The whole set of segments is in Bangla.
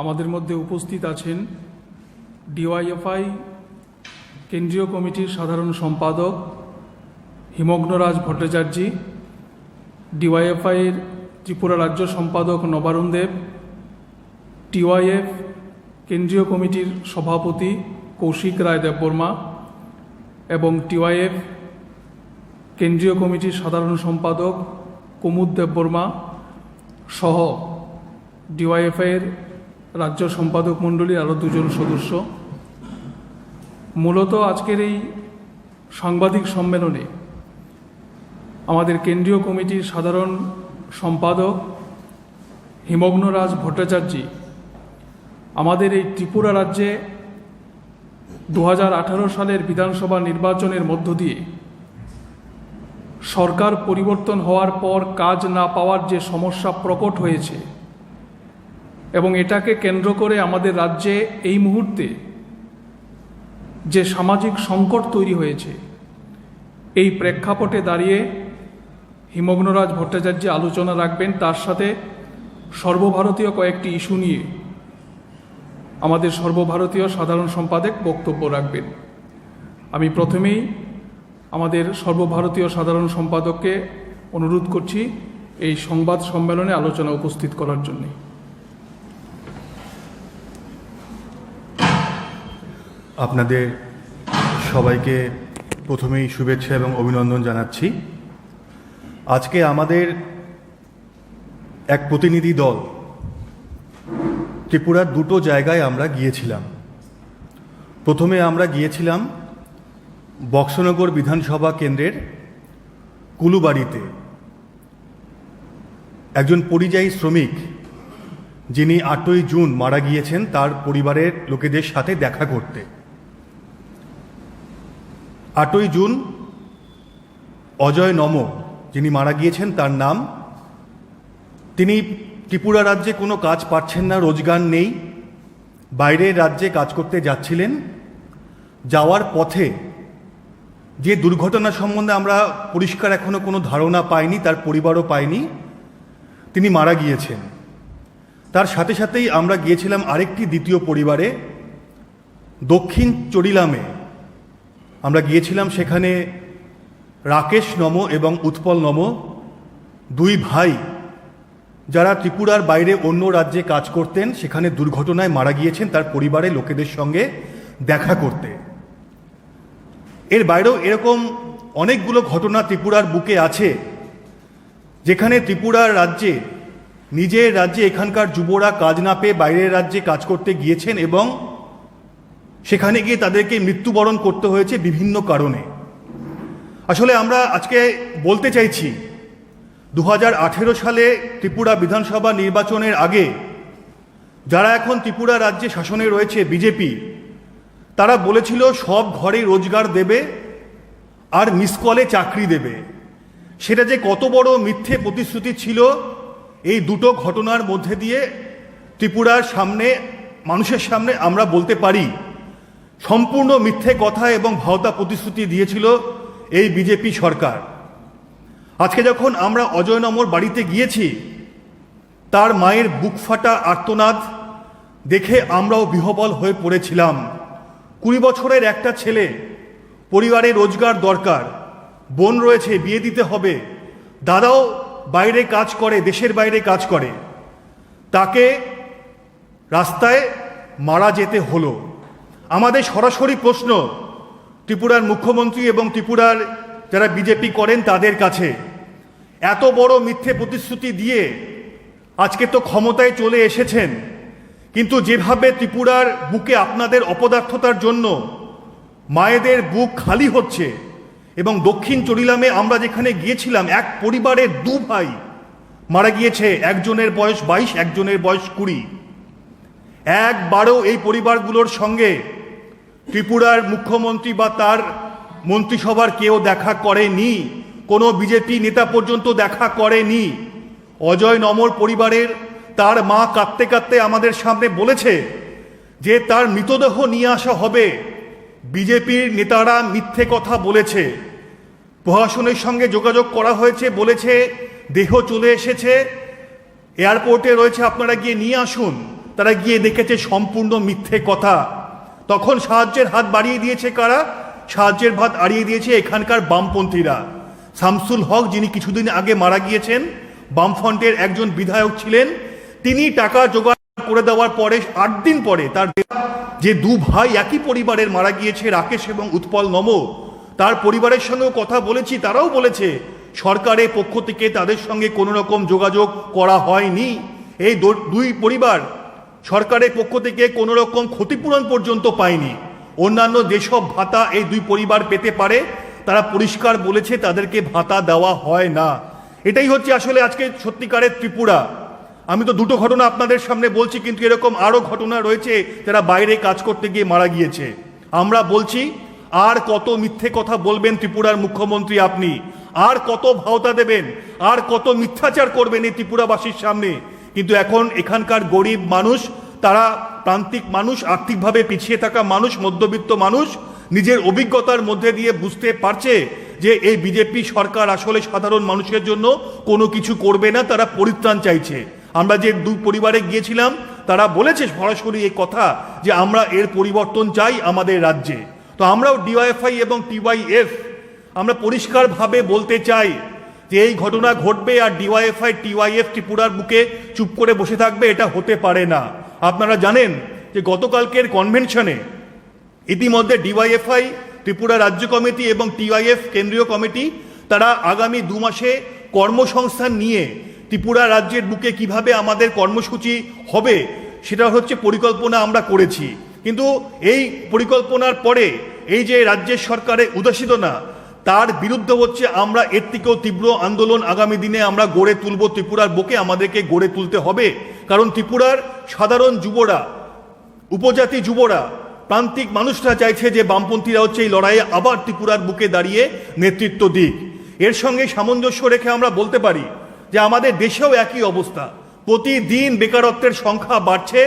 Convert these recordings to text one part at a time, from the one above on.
আমাদের মধ্যে উপস্থিত আছেন ডিওয়াইএফআই কেন্দ্রীয় কমিটির সাধারণ সম্পাদক হিমগ্নরাজ ভট্টাচার্য, ডিওয়াইএফআইয়ের ত্রিপুরা রাজ্য সম্পাদক নবারুণ দেব, টিওয়াইএফ কেন্দ্রীয় কমিটির সভাপতি কৌশিক রায় দেববর্মা এবং টিওয়াইএফ কেন্দ্রীয় কমিটির সাধারণ সম্পাদক কুমুদ দেববর্মা সহ ডিওয়াইএফআইয়ের রাজ্য সম্পাদক মণ্ডলীর আরও দুজন সদস্য। মূলত আজকের এই সাংবাদিক সম্মেলনে আমাদের কেন্দ্রীয় কমিটির সাধারণ সম্পাদক হিমগ্নরাজ ভট্টাচার্য আমাদের এই ত্রিপুরা রাজ্যে 2018 সালের বিধানসভা নির্বাচনের মধ্য দিয়ে সরকার পরিবর্তন হওয়ার পর কাজ না পাওয়ার যে সমস্যা প্রকট হয়েছে এবং এটাকে কেন্দ্র করে আমাদের রাজ্যে এই মুহূর্তে যে সামাজিক সংকট তৈরি হয়েছে, এই প্রেক্ষাপটে দাঁড়িয়ে হিমগ্নরাজ ভট্টাচার্য আলোচনা রাখবেন। তার সাথে সর্বভারতীয় কয়েকটি ইস্যু নিয়ে আমাদের সর্বভারতীয় সাধারণ সম্পাদক বক্তব্য রাখবেন। আমি প্রথমেই আমাদের সর্বভারতীয় সাধারণ সম্পাদককে অনুরোধ করছি এই সংবাদ সম্মেলনে আলোচনা উপস্থিত করার জন্য। আপনাদের সবাইকে প্রথমেই শুভেচ্ছা এবং অভিনন্দন জানাচ্ছি। আজকে আমাদের এক প্রতিনিধি দল ত্রিপুরার দুটো জায়গায় আমরা গিয়েছিলাম। প্রথমে আমরা গিয়েছিলাম বক্সনগর বিধানসভা কেন্দ্রের কুলুবাড়িতে একজন পরিযায়ী শ্রমিক যিনি 8ই জুন মারা গিয়েছেন তার পরিবারের লোকেদের সাথে দেখা করতে। 8ই জুন অজয় নম যিনি মারা গিয়েছেন তার নাম। তিনি ত্রিপুরা রাজ্যে কোনো কাজ পাচ্ছেন না, রোজগার নেই, বাইরের রাজ্যে কাজ করতে যাচ্ছিলেন। যাওয়ার পথে যে দুর্ঘটনা সম্বন্ধে আমরা পরিষ্কার এখনো কোনো ধারণা পাইনি, তার পরিবারও পায়নি, তিনি মারা গিয়েছেন। তার সাথে সাথেই আমরা গিয়েছিলাম আরেকটি দ্বিতীয় পরিবারে দক্ষিণ চরিলামে। আমরা গিয়েছিলাম সেখানে রাকেশ নম এবং উৎপল নম, দুই ভাই যারা ত্রিপুরার বাইরে অন্য রাজ্যে কাজ করতেন, সেখানে দুর্ঘটনায় মারা গিয়েছেন, তার পরিবারের লোকেদের সঙ্গে দেখা করতে। এর বাইরেও এরকম অনেকগুলো ঘটনা ত্রিপুরার বুকে আছে, যেখানে ত্রিপুরার রাজ্যে নিজের রাজ্যে এখানকার যুবরা কাজ না পেয়ে বাইরের রাজ্যে কাজ করতে গিয়েছেন এবং সেখানে গিয়ে তাদেরকে মৃত্যুবরণ করতে হয়েছে বিভিন্ন কারণে। আসলে আমরা আজকে বলতে চাইছি 2018 সালে ত্রিপুরা বিধানসভা নির্বাচনের আগে যারা এখন ত্রিপুরা রাজ্যে শাসনে রয়েছে বিজেপি, তারা বলেছিল সব ঘরে রোজগার দেবে আর মিস কলে চাকরি দেবে। সেটা যে কত বড় মিথ্যে প্রতিশ্রুতি ছিল, এই দুটো ঘটনার মধ্যে দিয়ে ত্রিপুরার সামনে, মানুষের সামনে আমরা বলতে পারি সম্পূর্ণ মিথ্যে কথা এবং ভাওতা প্রতিশ্রুতি দিয়েছিল এই বিজেপি সরকার। আজকে যখন আমরা অজয় নমর বাড়িতে গিয়েছি, তার মায়ের বুক ফাটা আর্তনাদ দেখে আমরাও বিহ্বল হয়ে পড়েছিলাম। 20 বছরের একটা ছেলে, পরিবারে রোজগার দরকার, বোন রয়েছে, বিয়ে দিতে হবে, দাদাও বাইরে কাজ করে, দেশের বাইরে কাজ করে, তাকে রাস্তায় মারা যেতে হলো। আমাদের সরাসরি প্রশ্ন ত্রিপুরার মুখ্যমন্ত্রী এবং ত্রিপুরার যারা বিজেপি করেন তাদের কাছে, এত বড় মিথ্যে প্রতিশ্রুতি দিয়ে আজকে তো ক্ষমতায় চলে এসেছেন, কিন্তু যেভাবে ত্রিপুরার বুকে আপনাদের অপদার্থতার জন্য মায়েদের বুক খালি হচ্ছে, এবং দক্ষিণ চরিলামে আমরা যেখানে গিয়েছিলাম এক পরিবারের 2 ভাই মারা গিয়েছে, একজনের বয়স 22, একজনের বয়স 20। একবারও এই পরিবারগুলোর সঙ্গে ত্রিপুরার মুখ্যমন্ত্রী বা তার মন্ত্রিসভার কেউ দেখা করেনি, কোনো বিজেপি নেতা পর্যন্ত দেখা করেনি। অজয় নমর পরিবারের তার মা কাঁদতে কাঁদতে আমাদের সামনে বলেছে যে তার মৃতদেহ নিয়ে আসা হবে, বিজেপির নেতারা মিথ্যে কথা বলেছে। প্রশাসনের সঙ্গে যোগাযোগ করা হয়েছে, বলেছে দেহ চলে এসেছে, এয়ারপোর্টে রয়েছে, আপনারা গিয়ে নিয়ে আসুন। তারা গিয়ে দেখেছে সম্পূর্ণ মিথ্যে কথা। তখন সাহায্যের হাত বাড়িয়ে দিয়েছে কারা? সাহায্যের হাত বাড়িয়ে দিয়েছে এখানকার বামপন্থীরা। শামসুল হক, যিনি কিছুদিন আগে মারা গিয়েছেন, বামফ্রন্টের একজন বিধায়ক ছিলেন, তিনি টাকা জোগাড় করে দেওয়ার পরে 8 দিন পরে তার যে দু ভাই একই পরিবারের মারা গিয়েছে, রাকেশ এবং উৎপল নম, তার পরিবারের সঙ্গেও কথা বলেছি, তারাও বলেছে সরকারের পক্ষ থেকে তাদের সঙ্গে কোনো রকম যোগাযোগ করা হয়নি। এই দুই পরিবার সরকারের পক্ষ থেকে কোনো রকম ক্ষতিপূরণ পর্যন্ত পায়নি। অন্যান্য যেসব ভাতা এই দুই পরিবার পেতে পারে, তারা পরিষ্কার বলেছে তাদেরকে ভাতা দেওয়া হয় না। এটাই হচ্ছে আসলে আজকে সত্যিকারের ত্রিপুরা। আমি তো দুটো ঘটনা আপনাদের সামনে বলছি, কিন্তু এরকম আরও ঘটনা রয়েছে যারা বাইরে কাজ করতে গিয়ে মারা গিয়েছে। আমরা বলছি, আর কত মিথ্যে কথা বলবেন ত্রিপুরার মুখ্যমন্ত্রী আপনি? আর কত ভাওতা দেবেন? আর কত মিথ্যাচার করবেন এই ত্রিপুরাবাসীর সামনে? কিন্তু এখন এখানকার গরিব মানুষ, তারা প্রান্তিক মানুষ, আর্থিকভাবে পিছিয়ে থাকা মানুষ, মধ্যবিত্ত মানুষ নিজের অভিজ্ঞতার মধ্যে দিয়ে বুঝতে পারছে যে এই বিজেপি সরকার আসলে সাধারণ মানুষের জন্য কোনো কিছু করবে না, তারা পরিত্রাণ চাইছে। আমরা যে দুই পরিবারে গিয়েছিলাম, তারা বলেছে সরাসরি এই কথা যে আমরা এর পরিবর্তন চাই আমাদের রাজ্যে। তো আমরাও ডিওয়াইএফআই এবং টিওয়াইএফ আমরা পরিষ্কারভাবে বলতে চাই যে এই ঘটনা ঘটবে আর ডিওয়াইএফআই টিওয়াইএফ ত্রিপুরার বুকে চুপ করে বসে থাকবে, এটা হতে পারে না। আপনারা জানেন যে গতকালকের কনভেনশনে ইতিমধ্যে ডিওয়াইএফআই ত্রিপুরা রাজ্য কমিটি এবং টিওয়াইএফ কেন্দ্রীয় কমিটি তারা আগামী 2 মাসে কর্মসংস্থান নিয়ে ত্রিপুরা রাজ্যের বুকে কিভাবে আমাদের কর্মসূচি হবে সেটা হচ্ছে পরিকল্পনা আমরা করেছি। কিন্তু এই পরিকল্পনার পরে এই যে রাজ্যের সরকারের উদাসীনতা, তার বিরুদ্ধে হচ্ছে আমরা এর থেকেও তীব্র আন্দোলন আগামী দিনে আমরা গড়ে তুলব। ত্রিপুরার বুকে আমাদেরকে গড়ে তুলতে হবে, কারণ ত্রিপুরার সাধারণ যুবরা, উপজাতি যুবরা, প্রান্তিক মানুষরা চাইছে যে বামপন্থীরা হচ্ছে এই লড়াইয়ে আবার ত্রিপুরার বুকে দাঁড়িয়ে নেতৃত্ব দিক। এর সঙ্গে সামঞ্জস্য রেখে আমরা বলতে পারি যে আমাদের দেশেও একই অবস্থা। প্রতিদিন বেকারত্বের সংখ্যা বাড়ছে।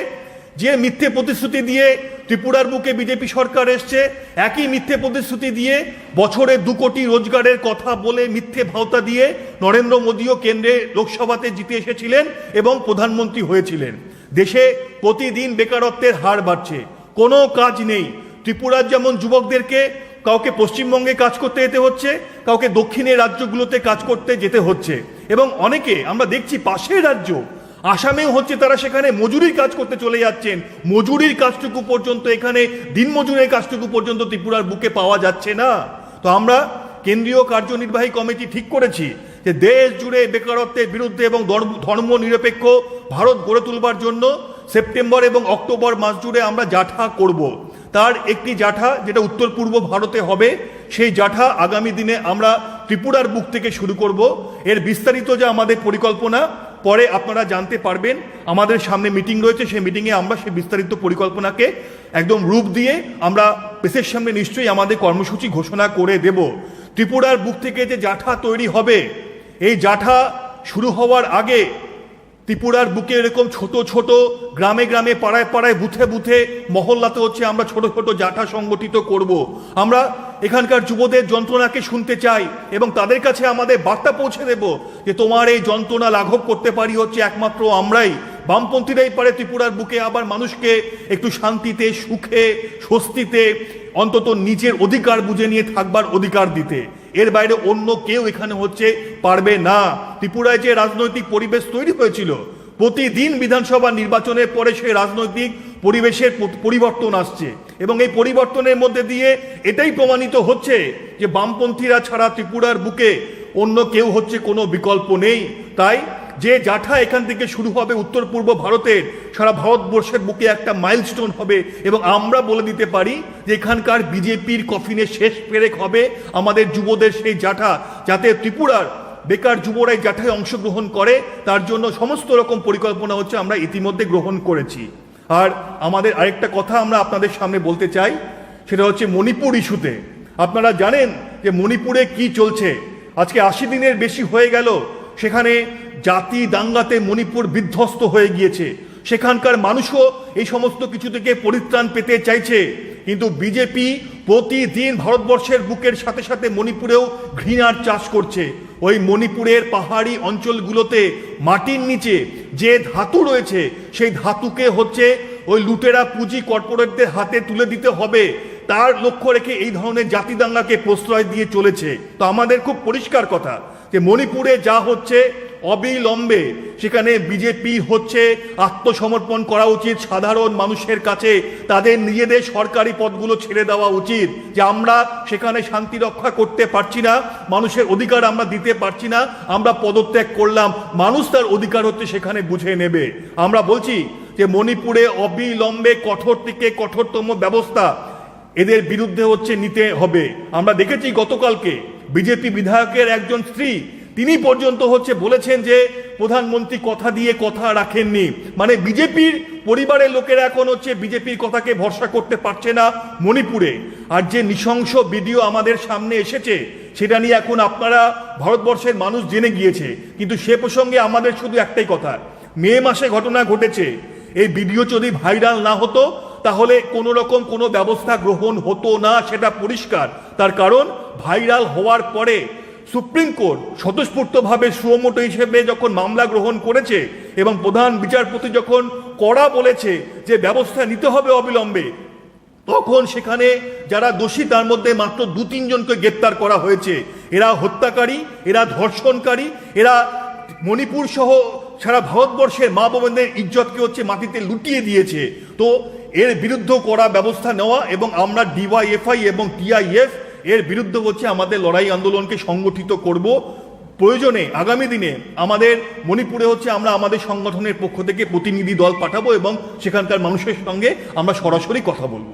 যে মিথ্যে প্রতিশ্রুতি দিয়ে ত্রিপুরার বুকে বিজেপি সরকার এসছে, একই মিথ্যে প্রতিশ্রুতি দিয়ে বছরে 2 কোটি রোজগারের কথা বলে মিথ্যে ভাওতা দিয়ে নরেন্দ্র মোদীও কেন্দ্রে লোকসভাতে জিতে এসেছিলেন এবং প্রধানমন্ত্রী হয়েছিলেন। দেশে প্রতিদিন বেকারত্বের হার বাড়ছে, কোনো কাজ নেই। ত্রিপুরার যেমন যুবকদেরকে কাউকে পশ্চিমবঙ্গে কাজ করতে যেতে হচ্ছে, কাউকে দক্ষিণের রাজ্যগুলোতে কাজ করতে যেতে হচ্ছে, এবং অনেকে আমরা দেখছি পাশের রাজ্য আসামেও হচ্ছে তারা সেখানে মজুরির কাজ করতে চলে যাচ্ছেন। মজুরির কাজটুকু পর্যন্ত এখানে দিনমজুরের কাজটুকু পর্যন্ত ত্রিপুরার বুকে পাওয়া যাচ্ছে না। তো আমরা কেন্দ্রীয় কার্যনির্বাহী কমিটি ঠিক করেছি যে দেশ জুড়ে বেকারত্বের বিরুদ্ধে এবং ধর্ম নিরপেক্ষ ভারত গড়ে তুলবার জন্য সেপ্টেম্বর এবং অক্টোবর মাস জুড়ে আমরা জাঠা করব। তার একটি জাঠা যেটা উত্তর পূর্ব ভারতে হবে, সেই জাঠা আগামী দিনে আমরা ত্রিপুরার বুক থেকে শুরু করব। এর বিস্তারিত যে আমাদের পরিকল্পনা পরে আপনারা জানতে পারবেন। আমাদের সামনে মিটিং রয়েছে, সেই মিটিংয়ে আমরা সেই বিস্তারিত পরিকল্পনাকে একদম রূপ দিয়ে আমরা প্রেসের সামনে নিশ্চয়ই আমাদের কর্মসূচি ঘোষণা করে দেব। ত্রিপুরার বুক থেকে যে জাঠা তৈরি হবে, এই জাঠা শুরু হওয়ার আগে ত্রিপুরার বুকে এরকম ছোট ছোট গ্রামে গ্রামে পাড়ায় পাড়ায় বুথে বুথে মহল্লাতে হচ্ছে আমরা ছোট ছোট জাঠা সংগঠিত করব। আমরা এখানকার যুবদের যন্ত্রণাকে শুনতে চাই এবং তাদের কাছে আমাদের বার্তা পৌঁছে দেব যে তোমার এই যন্ত্রণা লাঘব করতে পারি হচ্ছে একমাত্র আমরাই, বামপন্থীরাই পারে ত্রিপুরার বুকে আবার মানুষকে একটু শান্তিতে, সুখে, স্বস্তিতে, অন্তত নিজের অধিকার বুঝে নিয়ে থাকবার অধিকার দিতে। এর বাইরে অন্য কেউ এখানে হচ্ছে পারবে না। ত্রিপুরায় যে রাজনৈতিক পরিবেশ তৈরি হয়েছিল, প্রতিদিন বিধানসভা নির্বাচনের পরে সেই রাজনৈতিক পরিবেশের পরিবর্তন আসছে এবং এই পরিবর্তনের মধ্যে দিয়ে এটাই প্রমাণিত হচ্ছে যে বামপন্থীরা ছাড়া ত্রিপুরার বুকে অন্য কেউ হচ্ছে কোনো বিকল্প নেই। তাই যে জাঠা এখান থেকে শুরু হবে উত্তর পূর্ব ভারতের, সারা ভারতবর্ষের বুকে একটা মাইলস্টোন হবে এবং আমরা বলে দিতে পারি যে এখানকার বিজেপির কফিনে শেষ পেরেক হবে আমাদের যুবদের সেই জাঠা, যাতে ত্রিপুরার বেকার যুবরাই জাঠায় অংশগ্রহণ করে। তার জন্য সমস্ত রকম পরিকল্পনা হচ্ছে আমরা ইতিমধ্যে গ্রহণ করেছি। আর আমাদের আরেকটা কথা আমরা আপনাদের সামনে বলতে চাই, সেটা হচ্ছে মণিপুর ইস্যুতে। আপনারা জানেন যে মণিপুরে কি চলছে। আজকে 80 দিনের বেশি হয়ে গেল সেখানে জাতি দাঙ্গাতে মণিপুর বিধ্বস্ত হয়ে গিয়েছে। সেখানকার মানুষও এই সমস্ত কিছু থেকে পরিত্রাণ পেতে চাইছে, কিন্তু বিজেপি প্রতিদিন ভারতবর্ষের বুকের সাথে সাথে মণিপুরেও ঘৃণার চাষ করছে। ওই মণিপুরের পাহাড়ি অঞ্চলগুলোতে মাটির নিচে যে ধাতু রয়েছে সেই ধাতুকে হচ্ছে ওই লুটেরা পুঁজি কর্পোরেটদের হাতে তুলে দিতে হবে, তার লক্ষ্য রেখে এই ধরনের জাতিদাঙ্গাকে প্রশ্রয় দিয়ে চলেছে। তো আমাদের খুব পরিষ্কার কথা যে মণিপুরে যা হচ্ছে অবিলম্বে সেখানে বিজেপি হচ্ছে আত্মসমর্পণ করা উচিত সাধারণ মানুষের কাছে, তাদের নিজেদের সরকারি পদগুলো ছেড়ে দেওয়া উচিত। যে আমরা সেখানে শান্তি রক্ষা করতে পারছি না, মানুষের অধিকার আমরা দিতে পারছি না, আমরা পদত্যাগ করলাম, মানুষ তার অধিকার হচ্ছে সেখানে বুঝে নেবে। আমরা বলছি যে মণিপুরে অবিলম্বে কঠোর থেকে কঠোরতম ব্যবস্থা এদের বিরুদ্ধে হচ্ছে নিতে হবে। আমরা দেখেছি গতকালকে বিজেপি বিধায়কের একজন স্ত্রী তিনি পর্যন্ত হচ্ছে বলেছেন যে প্রধানমন্ত্রী কথা দিয়ে কথা রাখেননি। মানে বিজেপির পরিবারের লোকেরা এখন হচ্ছে বিজেপির কথাকে ভরসা করতে পারছে না মণিপুরে। আর যে নৃশংস ভিডিও আমাদের সামনে এসেছে সেটা নিয়ে এখন আপনারা ভারতবর্ষের মানুষ জেনে গিয়েছে, কিন্তু সে প্রসঙ্গে আমাদের শুধু একটাই কথা, মে মাসে ঘটনা ঘটেছে, এই ভিডিও যদি ভাইরাল না হতো তাহলে কোনো রকম কোনো ব্যবস্থা গ্রহণ হতো না, সেটা পরিষ্কার। তার কারণ ভাইরাল হওয়ার পরে সুপ্রিম কোর্ট স্বতঃস্ফূর্তভাবে সুমোটো হিসেবে যখন মামলা গ্রহণ করেছে এবং প্রধান বিচারপতি যখন কড়া বলেছে যে ব্যবস্থা নিতে হবে অবিলম্বে, তখন সেখানে যারা দোষী তার মধ্যে মাত্র 2-3 জনকে গ্রেপ্তার করা হয়েছে। এরা হত্যাকারী, এরা ধর্ষণকারী, এরা মণিপুর সহ সারা ভারতবর্ষের মা বোনদের ইজ্জতকে হচ্ছে মাটিতে লুটিয়ে দিয়েছে। তো এর বিরুদ্ধে কড়া ব্যবস্থা নেওয়া এবং আমরা ডিওয়াইএফআই এবং টিআইএফ এর বিরুদ্ধে হচ্ছে আমাদের লড়াই আন্দোলনকে সংগঠিত করব। প্রয়োজনে আগামী দিনে আমাদের মণিপুরে হচ্ছে আমরা আমাদের সংগঠনের পক্ষ থেকে প্রতিনিধি দল পাঠাবো এবং সেখানকার মানুষের সঙ্গে আমরা সরাসরি কথা বলবো।